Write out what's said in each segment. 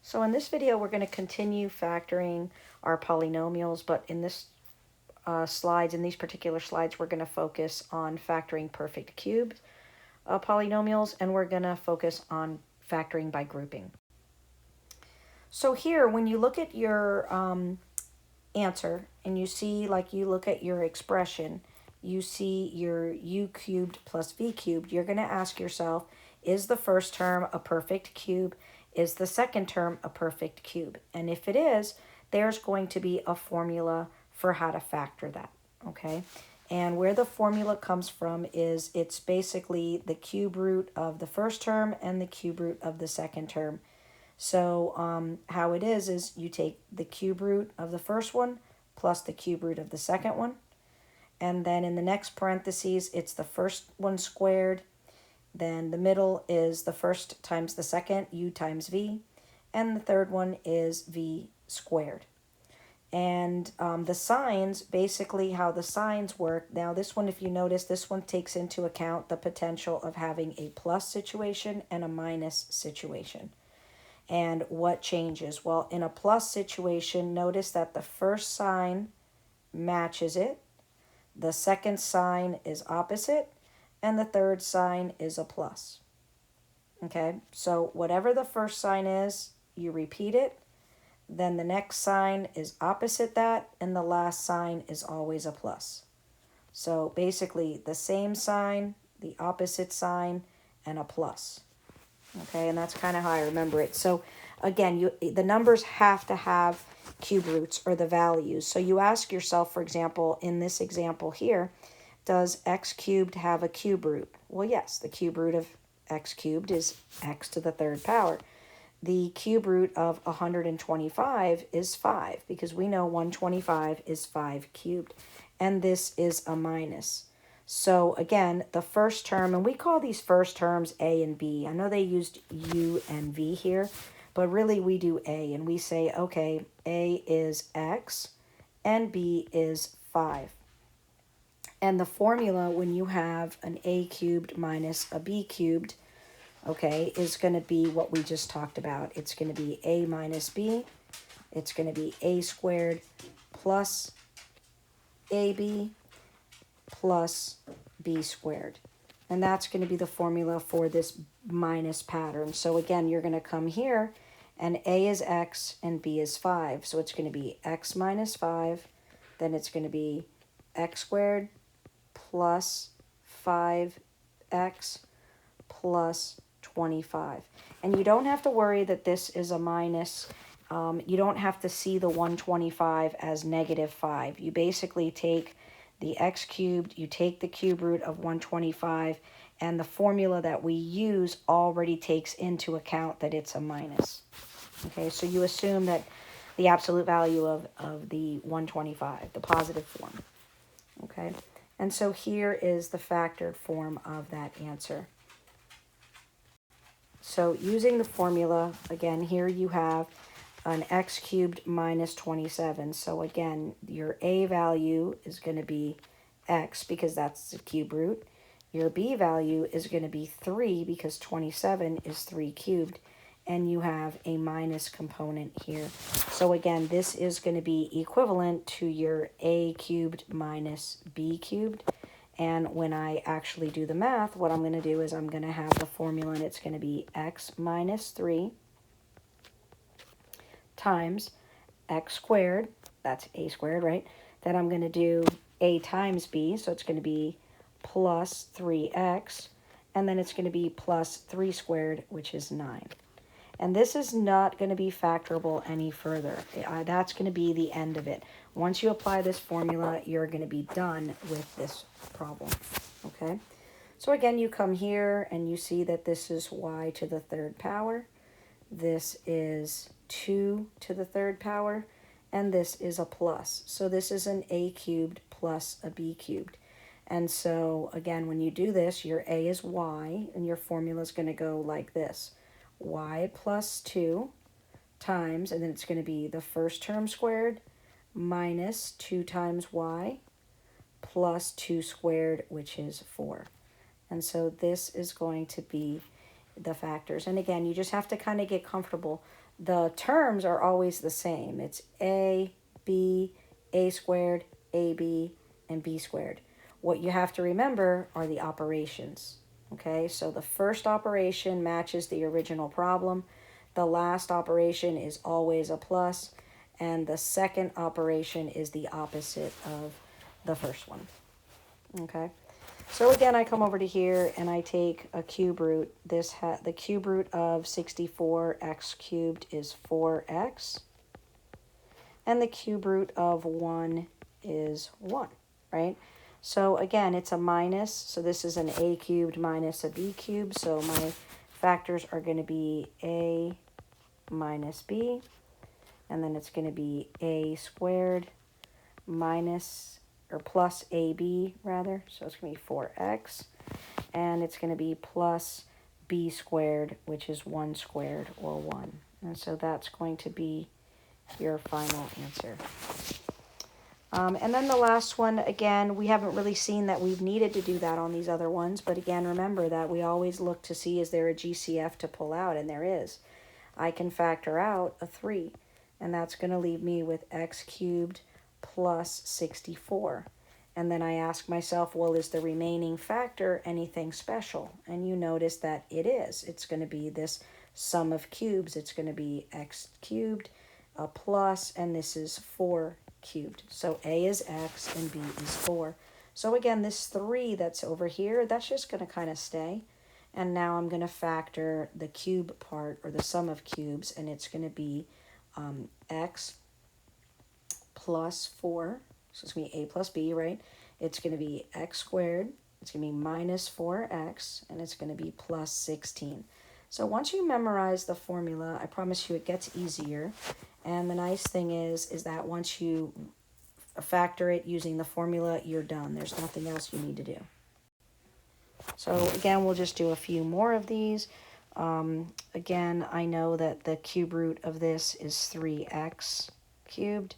So in this video, we're going to continue factoring our polynomials, but in this in these particular slides, we're going to focus on factoring perfect cubed polynomials, and we're going to focus on factoring by grouping. So here, when you look at your answer and you see, like you look at your expression, you see your u cubed plus v cubed, you're going to ask yourself, is the first term a perfect cube? Is the second term a perfect cube? And if it is, there's going to be a formula for how to factor that, okay? And where the formula comes from is it's basically the cube root of the first term and the cube root of the second term. So how it is you take the cube root of the first one plus the cube root of the second one. And then in the next parentheses, it's the first one squared. Then the middle is the first times the second, u times v. And the third one is v squared. And the signs, basically how the signs work. Now this one, if you notice, this one takes into account the potential of having a plus situation and a minus situation. And what changes? Well, in a plus situation, notice that the first sign matches it. The second sign is opposite. And the third sign is a plus. Okay, so whatever the first sign is, you repeat it. Then the next sign is opposite that, and the last sign is always a plus. So basically the same sign, the opposite sign, and a plus. Okay, and that's kind of how I remember it. So again, the numbers have to have cube roots or the values. So you ask yourself, for example, in this example here, does x cubed have a cube root? Well, yes, the cube root of x cubed is x to the third power. The cube root of 125 is 5 because we know 125 is 5 cubed. And this is a minus. So again, the first term, and we call these first terms a and b. I know they used u and v here, but really we do a. And we say, okay, a is x and b is 5. And the formula when you have an a cubed minus a b cubed, okay, is going to be what we just talked about. It's going to be a minus b. It's going to be a squared plus ab plus b squared. And that's going to be the formula for this minus pattern. So again, you're going to come here, and a is x and b is 5. So it's going to be x minus 5. Then it's going to be x squared plus 5x plus 25. And you don't have to worry that this is a minus. You don't have to see the 125 as negative 5. You basically take the x cubed, you take the cube root of 125, and the formula that we use already takes into account that it's a minus. Okay, so you assume that the absolute value of the 125, the positive form. Okay, and so here is the factored form of that answer. So using the formula, again, here you have an x cubed minus 27. So again, your a value is going to be x because that's the cube root. Your b value is going to be 3 because 27 is 3 cubed. And you have a minus component here. So again, this is going to be equivalent to your a cubed minus b cubed. And when I actually do the math, what I'm going to do is I'm going to have the formula, and it's going to be x minus 3 times x squared, that's a squared, right? Then I'm going to do a times b, so it's going to be plus 3x, and then it's going to be plus 3 squared, which is 9. And this is not going to be factorable any further. That's going to be the end of it. Once you apply this formula, you're going to be done with this problem, okay? So again, you come here and you see that this is y to the third power. This is 2 to the third power, and this is a plus. So this is an a cubed plus a b cubed. And so again, when you do this, your a is y, and your formula is going to go like this. Y plus 2 times, and then it's going to be the first term squared minus 2 times y plus 2 squared, which is 4. And so this is going to be the factors. And again, you just have to kind of get comfortable the terms are always the same. It's a squared, ab, and b squared. What you have to remember are the operations. Okay, so the first operation matches the original problem. The last operation is always a plus, and the second operation is the opposite of the first one. Okay, so again, I come over to here and I take a cube root. The cube root of 64x cubed is 4x, and the cube root of 1 is 1, right? So again, it's a minus, so this is an a cubed minus a b cubed, so my factors are going to be a minus b, and then it's going to be a squared minus, or plus ab rather, so it's going to be 4x, and it's going to be plus b squared, which is 1 squared, or 1. And so that's going to be your final answer. And then the last one, again, we haven't really seen that we've needed to do that on these other ones, but again, remember that we always look to see, is there a GCF to pull out, and there is. I can factor out a 3, and that's going to leave me with x cubed plus 64. And then I ask myself, well, is the remaining factor anything special? And you notice that it is. It's going to be this sum of cubes. It's going to be x cubed, a plus, and this is 4 cubed. So a is x and b is 4. So again, this 3 that's over here, that's just going to kind of stay. And now I'm going to factor the cube part, or the sum of cubes, and it's going to be x plus 4. So it's going to be a plus b, right? It's going to be x squared. It's going to be minus 4x, and it's going to be plus 16. So once you memorize the formula, I promise you it gets easier. And the nice thing is that once you factor it using the formula, you're done. There's nothing else you need to do. So again, we'll just do a few more of these. Again, I know that the cube root of this is 3x cubed.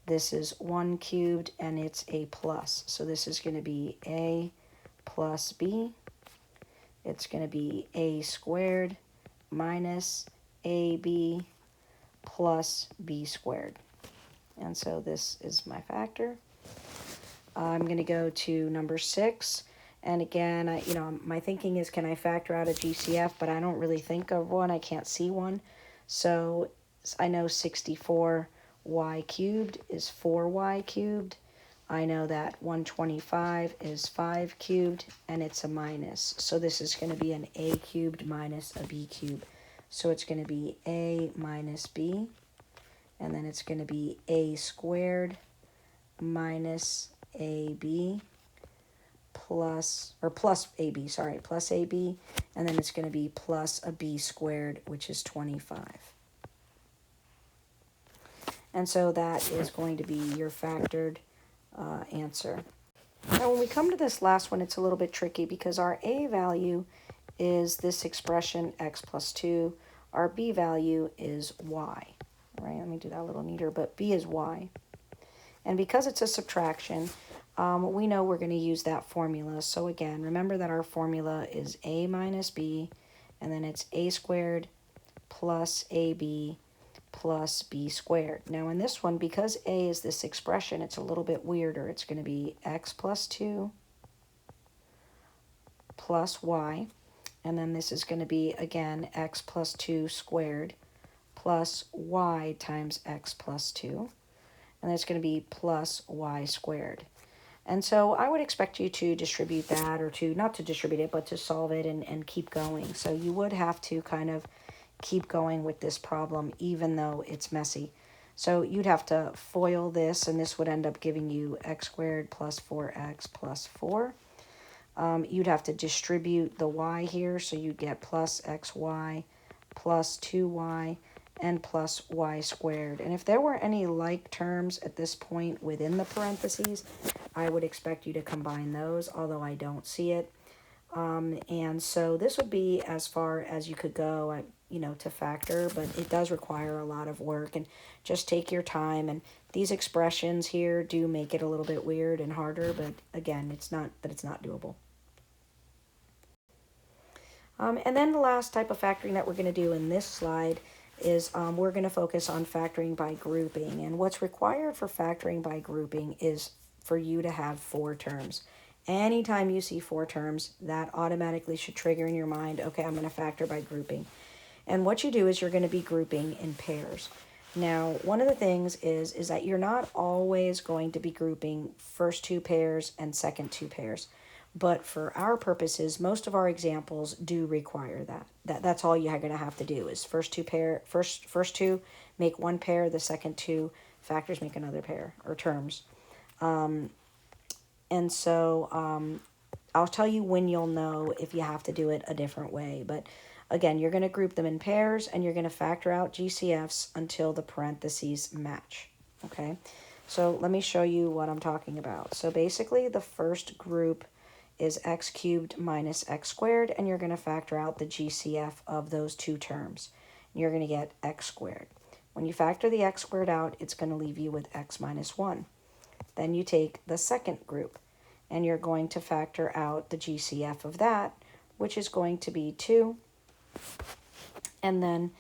This is 1 cubed, and it's a plus. So this is going to be a plus b. It's going to be a squared minus ab plus b squared. And so this is my factor. I'm going to go to number 6. And again, my thinking is, can I factor out a GCF? But I don't really think of one. I can't see one. So I know 64y cubed is 4y cubed. I know that 125 is 5 cubed, and it's a minus. So this is going to be an a cubed minus a b cubed. So it's going to be a minus b, and then it's going to be a squared minus ab plus ab, and then it's going to be plus a b squared, which is 25. And so that is going to be your factored answer. Now, when we come to this last one, it's a little bit tricky because our a value is this expression, x plus 2. Our b value is y, right? Let me do that a little neater, but b is y. And because it's a subtraction, we know we're going to use that formula. So again, remember that our formula is a minus b, and then it's a squared plus ab plus b squared. Now in this one, because a is this expression, it's a little bit weirder. It's going to be x plus 2 plus y, and then this is going to be, again, x plus 2 squared plus y times x plus 2, and it's going to be plus y squared. And so I would expect you to distribute that, or to, not to distribute it, but to solve it and keep going. So you would have to kind of keep going with this problem, even though it's messy. So you'd have to FOIL this, and this would end up giving you x squared plus 4x plus 4. You'd have to distribute the y here, so you'd get plus xy plus 2y and plus y squared. And if there were any like terms at this point within the parentheses, I would expect you to combine those, although I don't see it. And so this would be as far as you could go, to factor, but it does require a lot of work, and just take your time. And these expressions here do make it a little bit weird and harder, but again, it's not that it's not doable. And then the last type of factoring that we're going to do in this slide is we're going to focus on factoring by grouping. And what's required for factoring by grouping is for you to have 4 terms. Anytime you see 4 terms, that automatically should trigger in your mind, okay, I'm going to factor by grouping. And what you do is you're going to be grouping in pairs. Now, one of the things is that you're not always going to be grouping first 2 pairs and second 2 pairs. But for our purposes, most of our examples do require that. That's all you're going to have to do is first 2 make 1 pair, the second 2 factors make another pair or terms. And so I'll tell you when you'll know if you have to do it a different way. But again, you're going to group them in pairs and you're going to factor out GCFs until the parentheses match. Okay, so let me show you what I'm talking about. So basically the first group is x cubed minus x squared, and you're going to factor out the GCF of those 2 terms. You're going to get x squared. When you factor the x squared out, it's going to leave you with x minus 1. Then you take the second group, and you're going to factor out the GCF of that, which is going to be 2. And then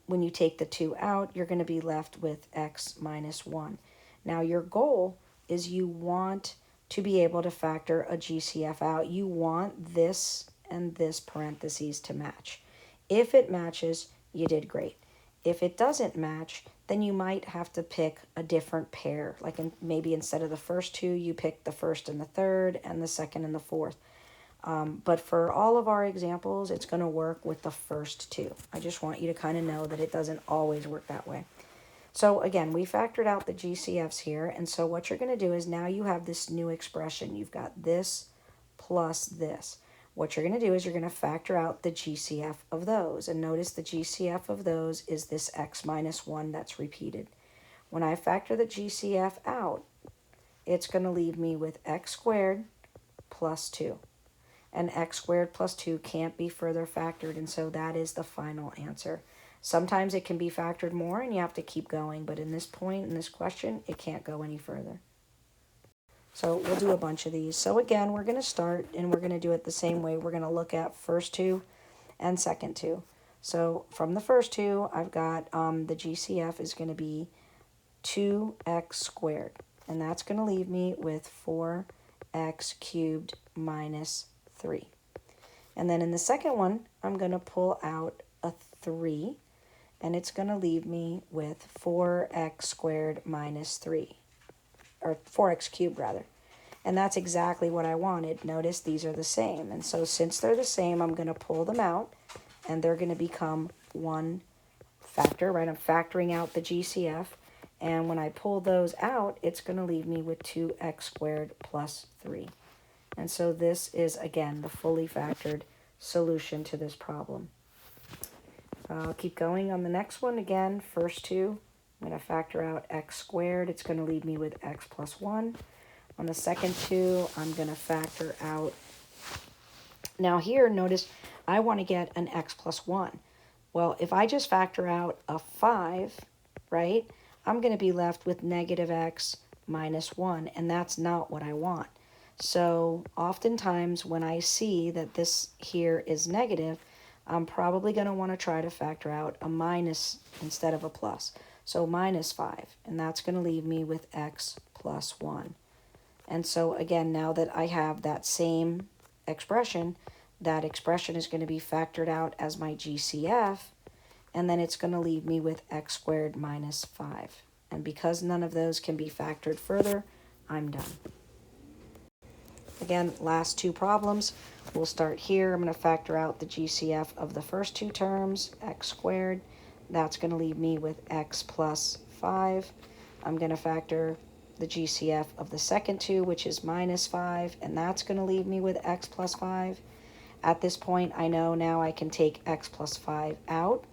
when you take the 2 out, you're going to be left with x minus 1. Now your goal is you want to be able to factor a GCF out. You want this and this parentheses to match. If it matches, you did great. If it doesn't match, then you might have to pick a different pair. Like maybe instead of the first 2, you pick the first and the third and the second and the fourth. But for all of our examples, it's going to work with the first 2. I just want you to kind of know that it doesn't always work that way. So again, we factored out the GCFs here, and so what you're going to do is now you have this new expression. You've got this plus this. What you're going to do is you're going to factor out the GCF of those, and notice the GCF of those is this x minus 1 that's repeated. When I factor the GCF out, it's going to leave me with x squared plus 2. And x squared plus 2 can't be further factored, and so that is the final answer. Sometimes it can be factored more and you have to keep going, but in this point, in this question, it can't go any further. So we'll do a bunch of these. So again, we're going to start and we're going to do it the same way. We're going to look at first 2 and second 2. So from the first 2, I've got the GCF is going to be 2x squared. And that's going to leave me with 4x cubed minus 3. And then in the second one, I'm going to pull out a 3. And it's going to leave me with 4x squared minus 3, or 4x cubed rather. And that's exactly what I wanted. Notice these are the same. And so since they're the same, I'm going to pull them out, and they're going to become one factor, right? I'm factoring out the GCF. And when I pull those out, it's going to leave me with 2x squared plus 3. And so this is, again, the fully factored solution to this problem. I'll keep going on the next one. Again, first 2, I'm going to factor out x squared. It's going to leave me with x plus 1. On the second 2, I'm going to factor out. Now here, notice I want to get an x plus 1. Well, if I just factor out a 5, right, I'm going to be left with negative x minus 1, and that's not what I want. So oftentimes when I see that this here is negative, I'm probably going to want to try to factor out a minus instead of a plus. So minus 5, and that's going to leave me with x plus 1. And so again, now that I have that same expression, that expression is going to be factored out as my GCF, and then it's going to leave me with x squared minus 5. And because none of those can be factored further, I'm done. Again, last 2 problems. We'll start here. I'm going to factor out the GCF of the first 2 terms, x squared. That's going to leave me with x plus 5. I'm going to factor the GCF of the second 2, which is minus 5, and that's going to leave me with x plus 5. At this point, I know now I can take x plus 5 out,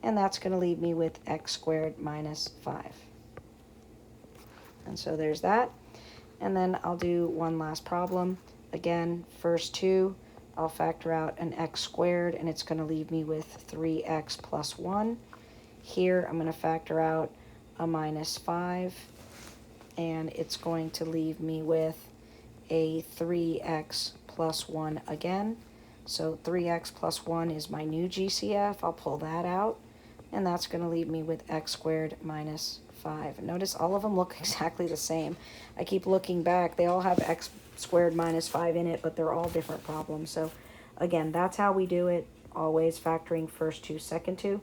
and that's going to leave me with x squared minus 5. And so there's that. And then I'll do one last problem. Again, first 2, I'll factor out an x squared, and it's going to leave me with 3x plus 1. Here, I'm going to factor out a minus 5, and it's going to leave me with a 3x plus 1 again. So 3x plus 1 is my new GCF. I'll pull that out, and that's going to leave me with x squared minus 5. Notice all of them look exactly the same. I keep looking back. They all have x squared minus 5 in it, but they're all different problems. So again, that's how we do it, always factoring first two, second two.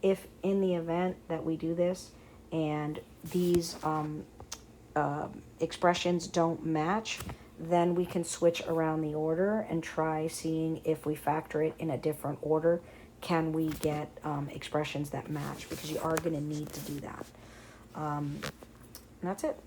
If in the event that we do this and these expressions don't match, then we can switch around the order and try seeing if we factor it in a different order, can we get expressions that match, because you are going to need to do that. And that's it.